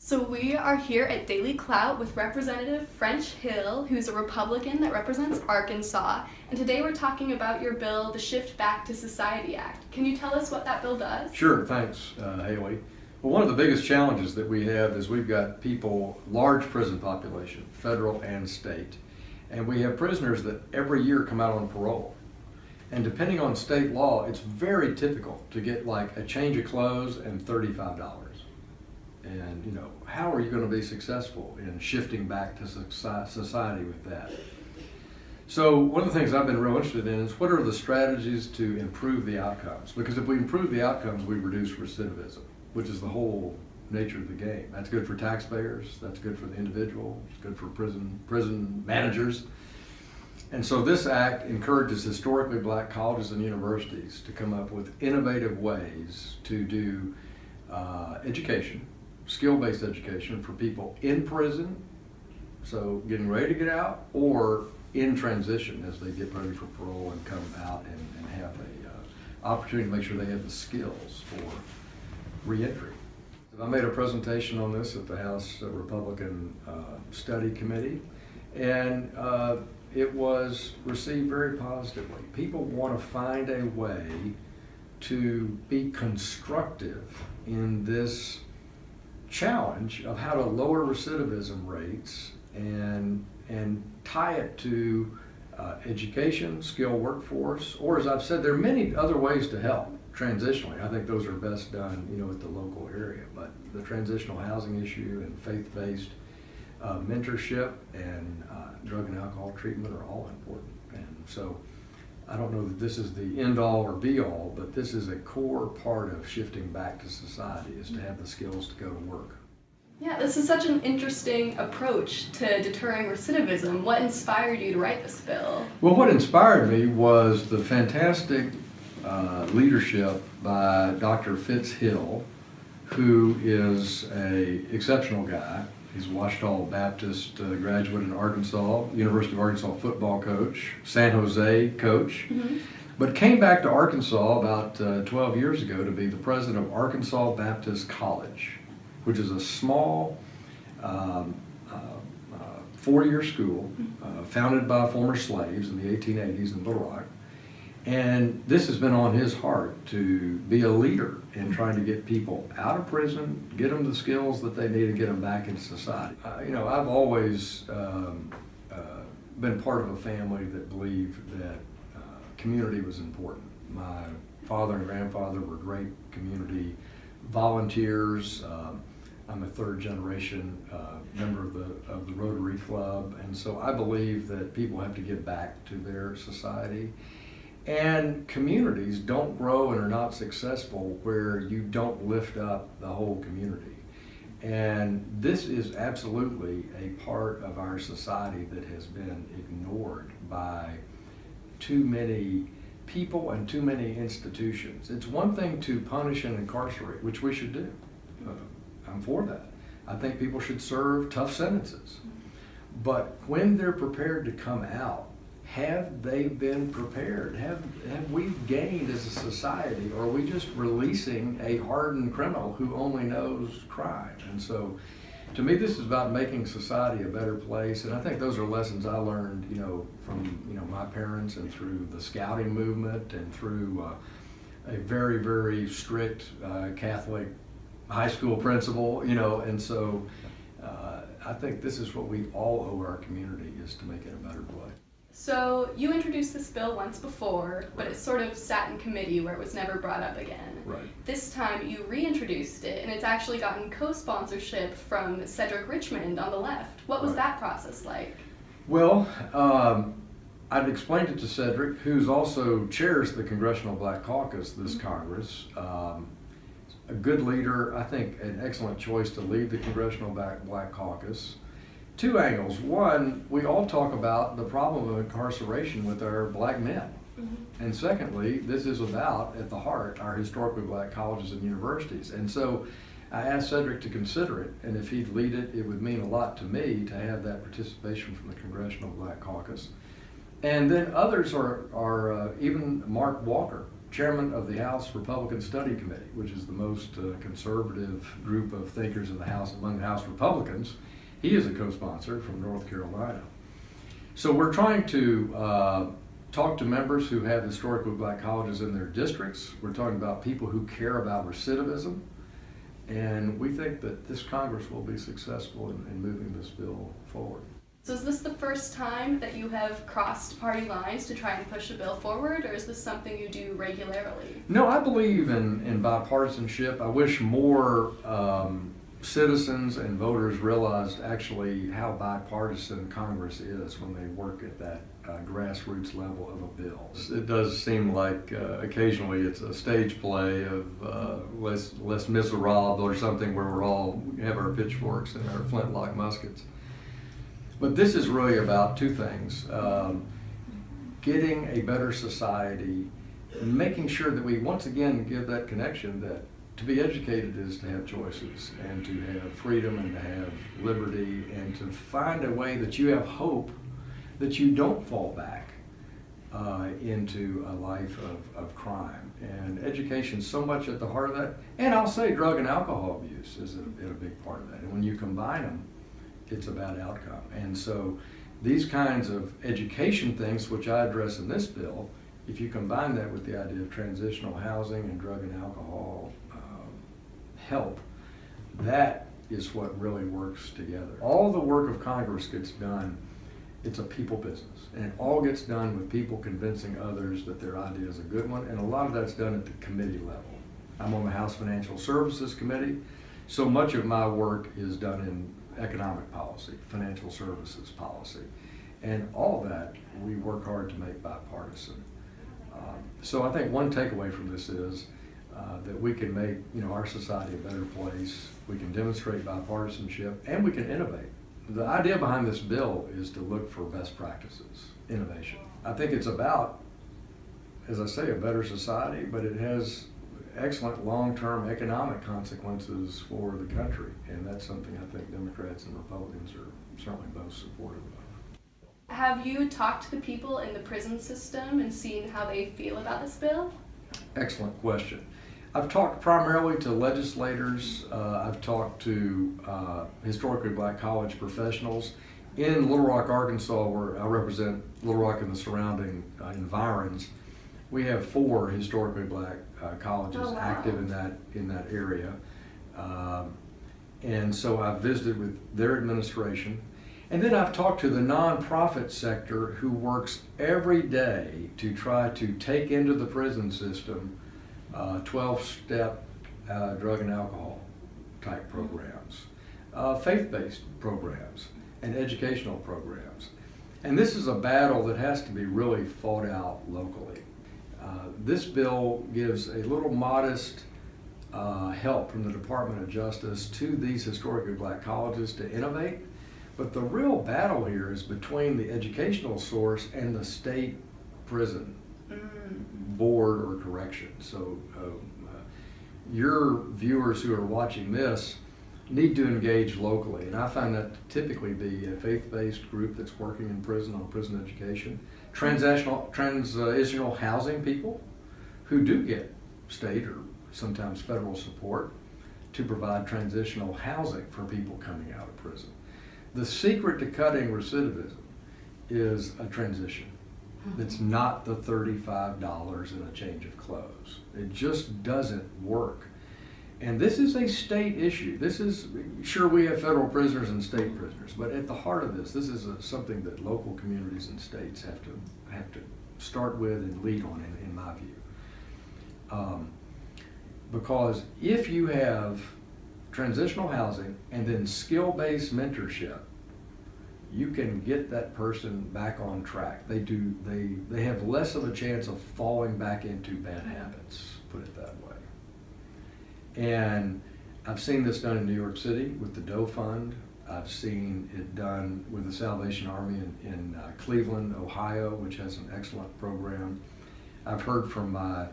So we are here at DailyClout with Representative French Hill, who's a Republican that represents Arkansas. And today we're talking about your bill, the Shift Back to Society Act. Can you tell us what that bill does? Sure, thanks, Haley. Well, one of the biggest challenges that we have is we've got large prison population, federal and state. And we have prisoners that every year come out on parole. And depending on state law, it's very typical to get like a change of clothes and $35. And how are you going to be successful in shifting back to society with that? So one of the things I've been real interested in is what are the strategies to improve the outcomes? Because if we improve the outcomes, we reduce recidivism, which is the whole nature of the game. That's good for taxpayers, that's good for the individual, it's good for prison managers. And so this act encourages historically black colleges and universities to come up with innovative ways to do education, skill-based education for people in prison, so getting ready to get out, or in transition as they get ready for parole and come out and have a opportunity to make sure they have the skills for reentry. I made a presentation on this at the House Republican Study Committee, and it was received very positively. People want to find a way to be constructive in this challenge of how to lower recidivism rates and tie it to education, skilled workforce, or as I've said, there are many other ways to help transitionally. I think those are best done, at the local area. But the transitional housing issue and faith-based mentorship and drug and alcohol treatment are all important. And so I don't know that this is the end-all or be-all, but this is a core part of shifting back to society, is to have the skills to go to work. Yeah, this is such an interesting approach to deterring recidivism. What inspired you to write this bill? Well, what inspired me was the fantastic leadership by Dr. Fitz Hill, who is an exceptional guy. He's a Ouachita Baptist graduate in Arkansas, University of Arkansas football coach, San Jose coach, but came back to Arkansas about 12 years ago to be the president of Arkansas Baptist College, which is a small four-year school founded by former slaves in the 1880s in Little Rock. And this has been on his heart to be a leader in trying to get people out of prison, get them the skills that they need, and get them back into society. I've always been part of a family that believed that community was important. My father and grandfather were great community volunteers. I'm a third generation member of the Rotary Club, and so I believe that people have to give back to their society. And communities don't grow and are not successful where you don't lift up the whole community. And this is absolutely a part of our society that has been ignored by too many people and too many institutions. It's one thing to punish and incarcerate, which we should do. I'm for that. I think people should serve tough sentences. But when they're prepared to come out, have they been prepared? Have we gained as a society, or are we just releasing a hardened criminal who only knows crime? And so, to me, this is about making society a better place, and I think those are lessons I learned, from my parents and through the scouting movement and through a very, very strict Catholic high school principal, and so I think this is what we all owe our community, is to make it a better place. So you introduced this bill once before, but it sort of sat in committee where it was never brought up again. Right. This time you reintroduced it, and it's actually gotten co-sponsorship from Cedric Richmond on the left. What was that process like? Well, I've explained it to Cedric, who's also chairs the Congressional Black Caucus this Congress. A good leader, I think an excellent choice to lead the Congressional Black Caucus. Two angles. One, we all talk about the problem of incarceration with our black men. And secondly, this is about, at the heart, our historically black colleges and universities. And so I asked Cedric to consider it, and if he'd lead it, it would mean a lot to me to have that participation from the Congressional Black Caucus. And then others are even Mark Walker, chairman of the House Republican Study Committee, which is the most conservative group of thinkers in the House among the House Republicans. He is a co-sponsor from North Carolina. So we're trying to talk to members who have historically black colleges in their districts. We're talking about people who care about recidivism. And we think that this Congress will be successful in moving this bill forward. So is this the first time that you have crossed party lines to try and push a bill forward, or is this something you do regularly? No, I believe in bipartisanship. I wish more citizens and voters realized actually how bipartisan Congress is when they work at that grassroots level of a bill. It does seem like occasionally it's a stage play of Les Miserables or something where we all have our pitchforks and our flintlock muskets. But this is really about two things. Getting a better society, making sure that we once again give that connection that to be educated is to have choices and to have freedom and to have liberty and to find a way that you have hope, that you don't fall back into a life of crime. And education is so much at the heart of that. And I'll say drug and alcohol abuse is a big part of that. And when you combine them, it's a bad outcome. And so these kinds of education things, which I address in this bill, if you combine that with the idea of transitional housing and drug and alcohol help, that is what really works together. All the work of Congress gets done, it's a people business. And it all gets done with people convincing others that their idea is a good one. And a lot of that's done at the committee level. I'm on the House Financial Services Committee. So much of my work is done in economic policy, financial services policy. And all that we work hard to make bipartisan. So I think one takeaway from this is that we can make our society a better place, we can demonstrate bipartisanship, and we can innovate. The idea behind this bill is to look for best practices, innovation. I think it's about, as I say, a better society, but it has excellent long-term economic consequences for the country, and that's something I think Democrats and Republicans are certainly both supportive of. Have you talked to the people in the prison system and seen how they feel about this bill? Excellent question. I've talked primarily to legislators. I've talked to historically black college professionals. In Little Rock, Arkansas, where I represent Little Rock and the surrounding environs, we have 4 historically black colleges active in that area. And so I've visited with their administration. And then I've talked to the nonprofit sector who works every day to try to take into the prison system 12-step drug and alcohol type programs, faith-based programs, and educational programs. And this is a battle that has to be really fought out locally. This bill gives a little modest help from the Department of Justice to these historically black colleges to innovate. But the real battle here is between the educational source and the state prison board or correction. So your viewers who are watching this need to engage locally. And I find that to typically be a faith-based group that's working in prison on prison education. Transitional housing people who do get state or sometimes federal support to provide transitional housing for people coming out of prison. The secret to cutting recidivism is a transition. It's not the $35 and a change of clothes. It just doesn't work. And this is a state issue. This is, sure, we have federal prisoners and state prisoners, but at the heart of this is something that local communities and states have to start with and lead on, in my view. Because if you have transitional housing and then skill-based mentorship, you can get that person back on track. They have less of a chance of falling back into bad habits, put it that way. And I've seen this done in New York City with the Doe Fund. I've seen it done with the Salvation Army in Cleveland, Ohio, which has an excellent program. I've heard from my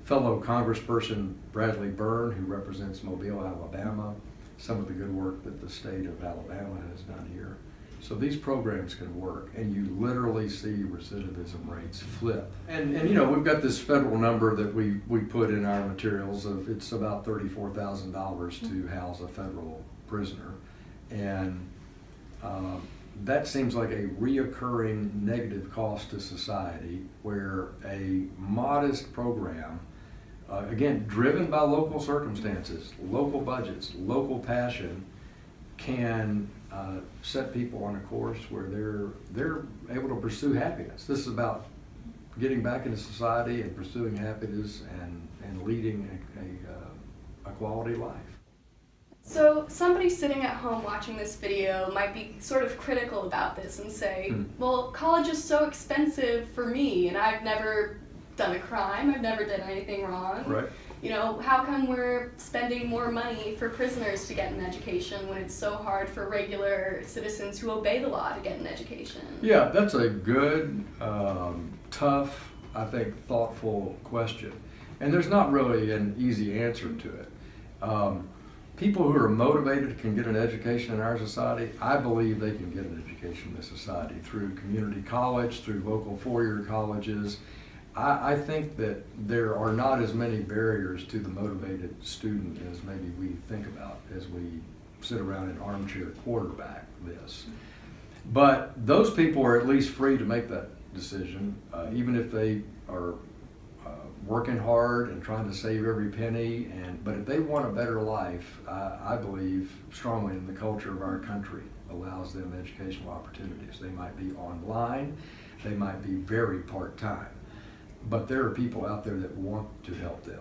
fellow Congressperson Bradley Byrne, who represents Mobile, Alabama, some of the good work that the state of Alabama has done here. So these programs can work, and you literally see recidivism rates flip. And you know, we've got this federal number that we put in our materials of it's about $34,000 to house a federal prisoner. And that seems like a reoccurring negative cost to society, where a modest program, again, driven by local circumstances, local budgets, local passion, can set people on a course where they're able to pursue happiness. This is about getting back into society and pursuing happiness and leading a quality life. So somebody sitting at home watching this video might be sort of critical about this and say, well, college is so expensive for me, and I've never done a crime, I've never done anything wrong. Right. You know, how come we're spending more money for prisoners to get an education when it's so hard for regular citizens who obey the law to get an education? Yeah, that's a good, tough, I think, thoughtful question. And there's not really an easy answer to it. People who are motivated can get an education in our society. I believe they can get an education in this society through community college, through local four-year colleges. I think that there are not as many barriers to the motivated student as maybe we think about as we sit around and armchair quarterback this. But those people are at least free to make that decision, even if they are working hard and trying to save every penny. But if they want a better life, I believe strongly in the culture of our country allows them educational opportunities. They might be online, they might be very part-time, but there are people out there that want to help them.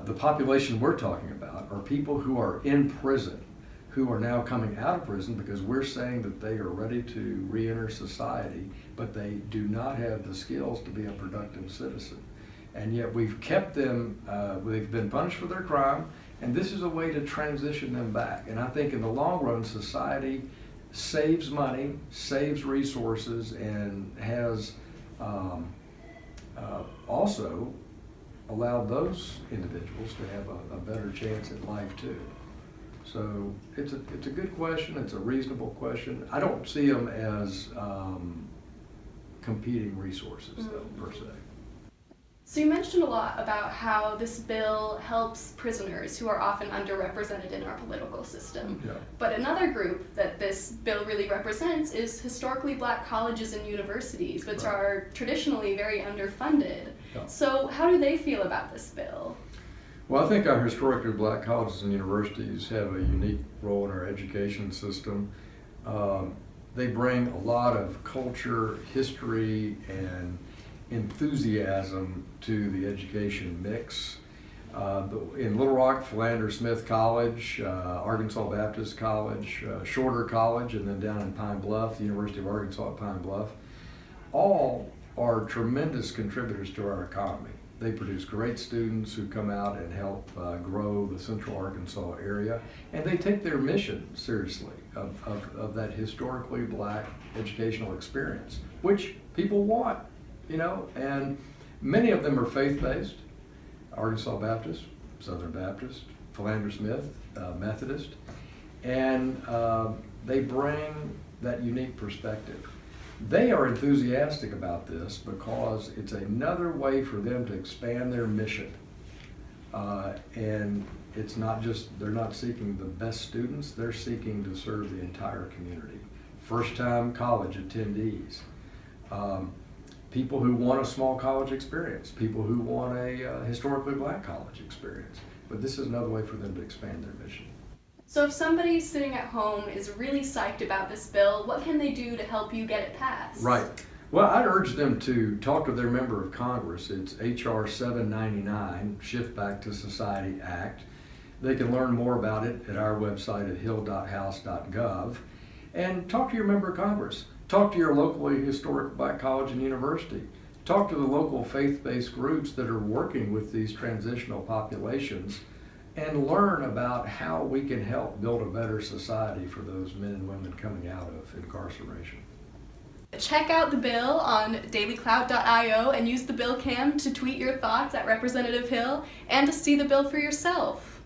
The population we're talking about are people who are in prison, who are now coming out of prison because we're saying that they are ready to re-enter society, but they do not have the skills to be a productive citizen. And yet we've kept them, they've been punished for their crime, and this is a way to transition them back. And I think in the long run, society saves money, saves resources, and has also allowed those individuals to have a better chance at life too. So it's a good question, it's a reasonable question. I don't see them as competing resources though, per se. So you mentioned a lot about how this bill helps prisoners who are often underrepresented in our political system. Yeah. But another group that this bill really represents is historically black colleges and universities, which Right. are traditionally very underfunded. Yeah. So how do they feel about this bill? Well, I think our historically black colleges and universities have a unique role in our education system. They bring a lot of culture, history, and enthusiasm to the education mix. In Little Rock, Philander Smith College, Arkansas Baptist College, Shorter College, and then down in Pine Bluff, the University of Arkansas at Pine Bluff, all are tremendous contributors to our economy. They produce great students who come out and help grow the central Arkansas area, and they take their mission seriously of that historically black educational experience, which people want, you know, and many of them are faith-based. Arkansas Baptist, Southern Baptist, Philander Smith, Methodist, and they bring that unique perspective. They are enthusiastic about this because it's another way for them to expand their mission. And it's not just, they're not seeking the best students, they're seeking to serve the entire community. First-time college attendees, people who want a small college experience, people who want a historically black college experience. But this is another way for them to expand their mission. So if somebody sitting at home is really psyched about this bill, what can they do to help you get it passed? Right. Well, I'd urge them to talk to their member of Congress. It's H.R. 799, Shift Back to Society Act. They can learn more about it at our website at hill.house.gov. And talk to your member of Congress. Talk to your locally historic black college and university. Talk to the local faith-based groups that are working with these transitional populations, and learn about how we can help build a better society for those men and women coming out of incarceration. Check out the bill on DailyClout.io and use the bill cam to tweet your thoughts at Representative Hill and to see the bill for yourself.